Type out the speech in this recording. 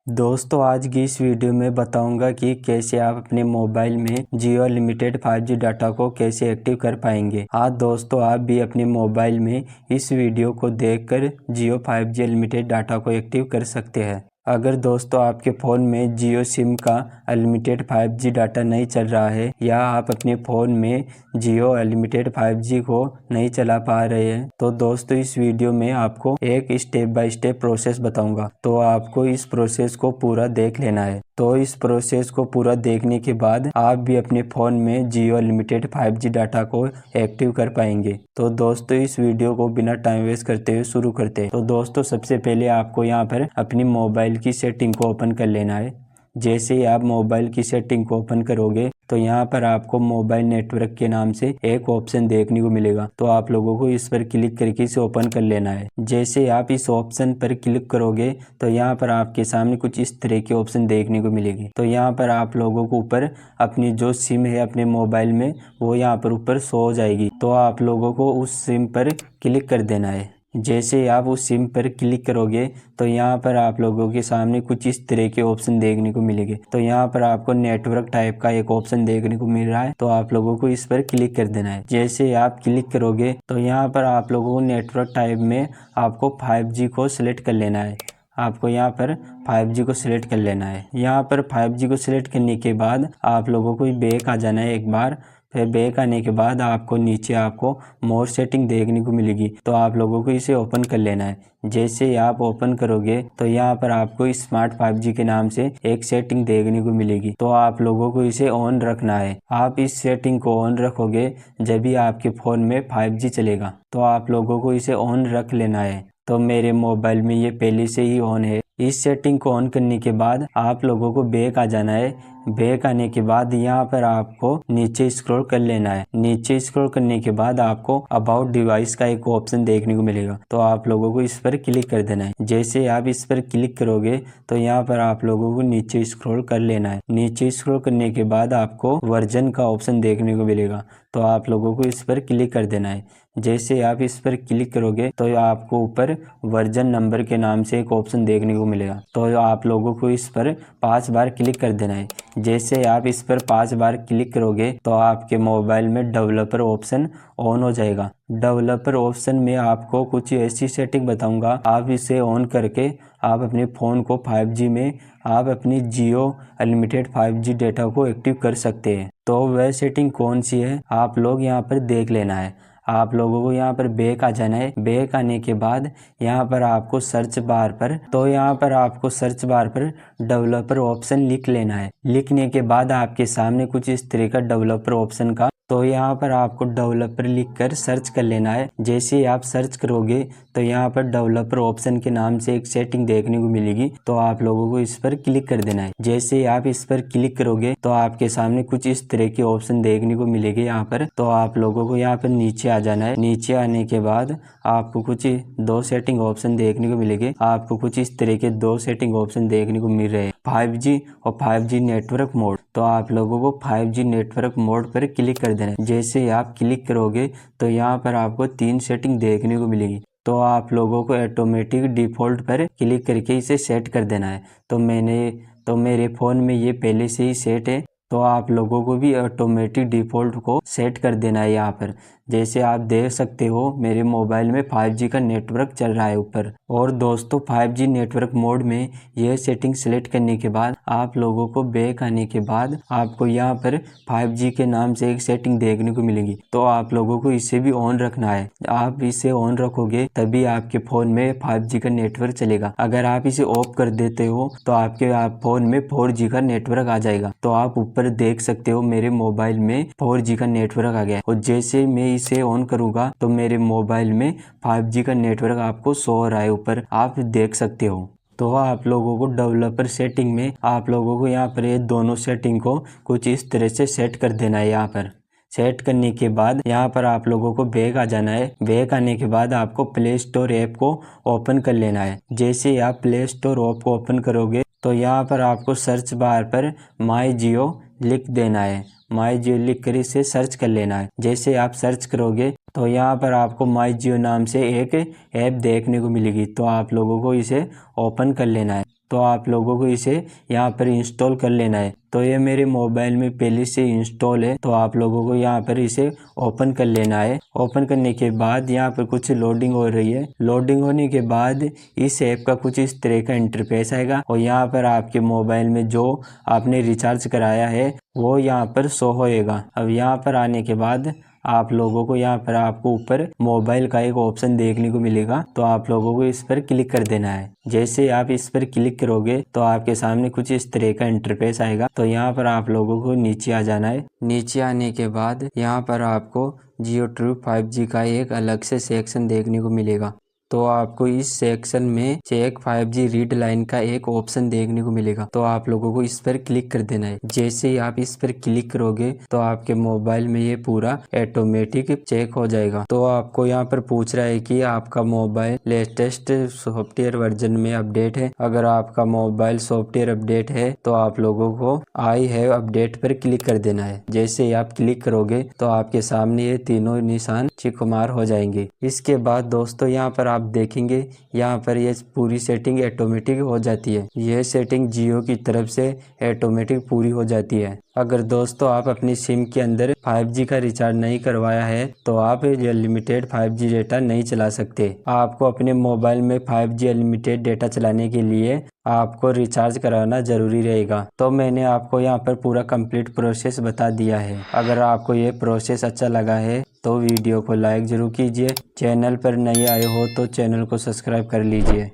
दोस्तों आज की इस वीडियो में बताऊंगा कि कैसे आप अपने मोबाइल में जियो अनलिमिटेड 5G डाटा को कैसे एक्टिव कर पाएंगे। हाँ दोस्तों, आप भी अपने मोबाइल में इस वीडियो को देखकर जियो 5G अनलिमिटेड डाटा को एक्टिव कर सकते हैं। अगर दोस्तों आपके फ़ोन में जियो सिम का अनलिमिटेड 5G डाटा नहीं चल रहा है या आप अपने फ़ोन में जियो अनलिमिटेड 5G को नहीं चला पा रहे हैं तो दोस्तों इस वीडियो में आपको एक स्टेप बाय स्टेप प्रोसेस बताऊंगा। तो आपको इस प्रोसेस को पूरा देख लेना है। तो इस प्रोसेस को पूरा देखने के बाद आप भी अपने फ़ोन में जियो अनलिमिटेड 5G डाटा को एक्टिव कर पाएंगे। तो दोस्तों इस वीडियो को बिना टाइम वेस्ट करते हुए शुरू करते हैं। तो दोस्तों सबसे पहले आपको यहाँ पर अपनी मोबाइल की सेटिंग को ओपन कर लेना है। जैसे ही आप मोबाइल की सेटिंग को ओपन करोगे तो यहाँ पर आपको मोबाइल नेटवर्क के नाम से एक ऑप्शन देखने को मिलेगा। तो आप लोगों को इस पर क्लिक करके इसे ओपन कर लेना है। जैसे आप इस ऑप्शन पर क्लिक करोगे तो यहाँ पर आपके सामने कुछ इस तरह के ऑप्शन देखने को मिलेगी। तो यहाँ पर आप लोगों को ऊपर अपनी जो सिम है अपने मोबाइल में वो यहाँ पर ऊपर शो हो जाएगी। तो आप लोगों को उस सिम पर क्लिक कर देना है। जैसे आप उस सिम पर क्लिक करोगे तो यहाँ पर आप लोगों के सामने कुछ इस तरह के ऑप्शन देखने को मिलेंगे। तो यहाँ पर आपको नेटवर्क टाइप का एक ऑप्शन देखने को मिल रहा है। तो आप लोगों को इस पर क्लिक कर देना है। जैसे आप क्लिक करोगे तो यहाँ पर आप लोगों को नेटवर्क टाइप में आपको 5G को सिलेक्ट कर लेना है। आपको यहाँ पर 5G को सिलेक्ट कर लेना है। यहाँ पर 5G को सिलेक्ट करने के बाद आप लोगों को बैक आ जाना है एक बार। फिर बैक आने के बाद आपको नीचे आपको मोर सेटिंग देखने को मिलेगी। तो आप लोगों को इसे ओपन कर लेना है। जैसे आप ओपन करोगे तो यहाँ पर आपको स्मार्ट 5G के नाम से एक सेटिंग देखने को मिलेगी। तो आप लोगों को इसे ऑन रखना है। आप इस सेटिंग को ऑन रखोगे जब भी आपके फ़ोन में 5G चलेगा। तो आप लोगों को इसे ऑन रख लेना है। तो मेरे मोबाइल में ये पहले से ही ऑन है। इस सेटिंग को ऑन करने के बाद आप लोगों को बैक आ जाना है। बैक आने के बाद यहाँ पर आपको नीचे स्क्रॉल कर लेना है। नीचे स्क्रॉल करने के बाद आपको अबाउट डिवाइस का एक ऑप्शन देखने को मिलेगा। तो आप लोगों को इस पर क्लिक कर देना है। जैसे आप इस पर क्लिक करोगे तो यहाँ पर आप लोगों को नीचे स्क्रॉल कर लेना है। नीचे स्क्रॉल करने के बाद आपको वर्जन का ऑप्शन देखने को मिलेगा। तो आप लोगों को इस पर क्लिक कर देना है। जैसे आप इस पर क्लिक करोगे तो आपको ऊपर वर्जन नंबर के नाम से एक ऑप्शन देखने को मिलेगा। तो आप लोगों को इस पर 5 बार क्लिक कर देना है। जैसे आप इस पर 5 बार क्लिक करोगे तो आपके मोबाइल में डेवलपर ऑप्शन ऑन हो जाएगा। डेवलपर ऑप्शन में आपको कुछ ऐसी सेटिंग बताऊंगा, आप इसे ऑन करके आप अपने फ़ोन को 5G में आप अपनी जियो अनलिमिटेड 5G डाटा को एक्टिव कर सकते हैं। तो वह सेटिंग कौन सी है आप लोग यहाँ पर देख लेना है। आप लोगों को यहाँ पर बैक आ जाना है। बैक आने के बाद यहाँ पर आपको सर्च बार पर डेवलपर ऑप्शन लिख लेना है। लिखने के बाद आपके सामने कुछ इस तरह का डेवलपर ऑप्शन का, तो यहाँ पर आपको डेवलपर लिखकर सर्च कर लेना है। जैसे आप सर्च करोगे तो यहाँ पर डेवलपर ऑप्शन के नाम से एक सेटिंग देखने को मिलेगी। तो आप लोगों को इस पर क्लिक कर देना है। जैसे आप इस पर क्लिक करोगे तो आपके सामने कुछ इस तरह के ऑप्शन देखने को मिलेंगे यहाँ पर। तो आप लोगों को यहाँ पर नीचे आ जाना है। नीचे आने के बाद आपको कुछ 2 सेटिंग ऑप्शन देखने को मिलेंगे। आपको कुछ इस तरह के 2 सेटिंग ऑप्शन देखने को मिल रहे हैं, 5G और 5G नेटवर्क मोड। तो आप लोगों को 5G नेटवर्क मोड पर क्लिक कर देना है। जैसे आप क्लिक करोगे तो यहाँ पर आपको 3 सेटिंग देखने को मिलेगी। तो आप लोगों को ऑटोमेटिक डिफ़ॉल्ट पर क्लिक करके इसे सेट कर देना है। तो मेरे फ़ोन में ये पहले से ही सेट है। तो आप लोगों को भी ऑटोमेटिक डिफ़ॉल्ट को सेट कर देना है यहाँ पर। जैसे आप देख सकते हो मेरे मोबाइल में 5G का नेटवर्क चल रहा है ऊपर। और दोस्तों 5G नेटवर्क मोड में यह सेटिंग सेलेक्ट करने के बाद आप लोगों को बैक आने के बाद आपको यहाँ पर 5G के नाम से एक सेटिंग देखने को मिलेगी। तो आप लोगों को इसे भी ऑन रखना है। आप इसे ऑन रखोगे तभी आपके फ़ोन में 5G का नेटवर्क चलेगा। अगर आप इसे ऑफ कर देते हो तो आपके फ़ोन में 4G का नेटवर्क आ जाएगा। तो आप ऊपर देख सकते हो मेरे मोबाइल में 4G का नेटवर्क आ गया। और जैसे मैं इसे ऑन करूंगा तो मेरे मोबाइल में 5G का नेटवर्क आपको शो हो रहा है ऊपर, आप देख सकते हो। तो आप लोगों को डेवलपर सेटिंग में आप लोगों को यहाँ पर ये दोनों सेटिंग को कुछ इस तरह से सेट कर देना है। यहाँ पर सेट करने के बाद यहाँ पर आप लोगों को बैक आ जाना है। बैक आने के बाद आपको प्ले स्टोर ऐप को ओपन कर लेना है। जैसे आप प्ले स्टोर ऐप को ओपन करोगे तो यहाँ पर आपको सर्च बार पर माई जियो लिख देना है। माई जियो लिख कर इसे सर्च कर लेना है। जैसे आप सर्च करोगे तो यहाँ पर आपको माई जियो नाम से एक ऐप देखने को मिलेगी। तो आप लोगों को इसे ओपन कर लेना है। तो आप लोगों को इसे यहाँ पर इंस्टॉल कर लेना है। तो ये मेरे मोबाइल में पहले से इंस्टॉल है। तो आप लोगों को यहाँ पर इसे ओपन कर लेना है। ओपन करने के बाद यहाँ पर कुछ लोडिंग हो रही है। लोडिंग होने के बाद इस ऐप का कुछ इस तरह का इंटरफेस आएगा और यहाँ पर आपके मोबाइल में जो आपने रिचार्ज कराया है वो यहाँ पर शो होएगा। अब यहाँ पर आने के बाद आप लोगों को यहाँ पर आपको ऊपर मोबाइल का एक ऑप्शन देखने को मिलेगा। तो आप लोगों को इस पर क्लिक कर देना है। जैसे आप इस पर क्लिक करोगे तो आपके सामने कुछ इस तरह का इंटरफेस आएगा। तो यहाँ पर आप लोगों को नीचे आ जाना है। नीचे आने के बाद यहाँ पर आपको जियो ट्रू 5G का एक अलग से सेक्शन देखने को मिलेगा। तो आपको इस सेक्शन में चेक 5G रीड लाइन का एक ऑप्शन देखने को मिलेगा। तो आप लोगों को इस पर क्लिक कर देना है। जैसे ही आप इस पर क्लिक करोगे तो आपके मोबाइल में ये पूरा ऑटोमेटिक चेक हो जाएगा। तो आपको यहाँ पर पूछ रहा है कि आपका मोबाइल लेटेस्ट सॉफ्टवेयर वर्जन में अपडेट है। अगर आपका मोबाइल सॉफ्टवेयर अपडेट है तो आप लोगों को आई हैव अपडेट पर क्लिक कर देना है। जैसे ही आप क्लिक करोगे तो आपके सामने ये तीनों निशान चिकमार हो जाएंगे। इसके बाद दोस्तों यहाँ पर आप देखेंगे यहाँ पर ये पूरी सेटिंग ऑटोमेटिक हो जाती है। यह सेटिंग जियो की तरफ से ऑटोमेटिक पूरी हो जाती है। अगर दोस्तों आप अपनी सिम के अंदर 5G का रिचार्ज नहीं करवाया है तो आप अनलिमिटेड 5G डेटा नहीं चला सकते। आपको अपने मोबाइल में 5G अनलिमिटेड डेटा चलाने के लिए आपको रिचार्ज कराना जरूरी रहेगा। तो मैंने आपको यहाँ पर पूरा कंप्लीट प्रोसेस बता दिया है। अगर आपको ये प्रोसेस अच्छा लगा है तो वीडियो को लाइक जरूर कीजिए। चैनल पर नए आए हो तो चैनल को सब्सक्राइब कर लीजिए।